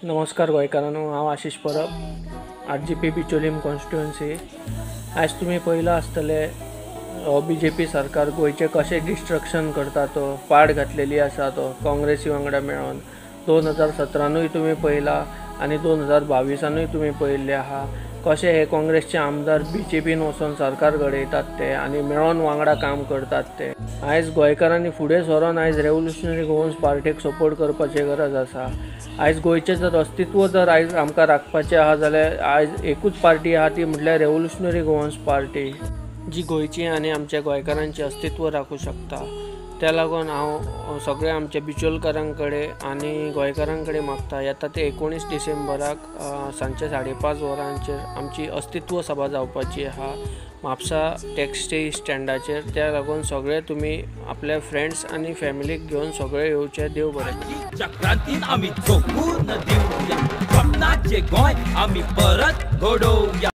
नमस्कार गोंयकारांनो, हांव Ashish Parab RGP Bicholim constituency. आज तुम्ही पयला आसतले बीजेपी सरकार गोंयचे कशें डिस्ट्रक्शन करता, तो पाड घातलेली आसा तो काँग्रेसी वांगडा मेळून 2017 तुम्ही पयला आनी 2022 तुम्ही पयल्ले आहा कशें हे काँग्रेसचे आमदार बीजेपीन वचून सरकार घडयतात ते आनी मेळोन वांगडा काम करतात ते। आयज गोंयकारांनी फुडें सरोन आयज रेव्होल्युशनरी गोवन्स पार्टीक सपोर्ट करपाची गरज आसा। आयज गोंयचें जर अस्तित्व जर आयज आमकां राखपाचें आहा जाल्यार आयज एकूच पार्टी आहा ती म्हटल्यार रेव्होल्युशनरी गोवन्स पार्टी, जी गोंयची आनी आमच्या गोंयकारांचें अस्तित्व राखूं शकता। त्या लागून हांव सगळ्या आमच्या बिचोलकारां कडेन आनी गोंयकारां कडेन मागता येता ते 19 डिसेंबराक सांजचे 5:30 वरांचेर आमची अस्तित्व सभा जावपाची आहा म्हापसा टॅक्सी स्टँडाचेर। त्या लागून सगळे तुमी आपल्या फ्रेंड्स आनी फॅमिलीक घेवन सगळे येवचे। देव बरें। चक्रांतीन आमी झोकून दिवया, स्वप्नाचे गोंय आमी परत घडोवया।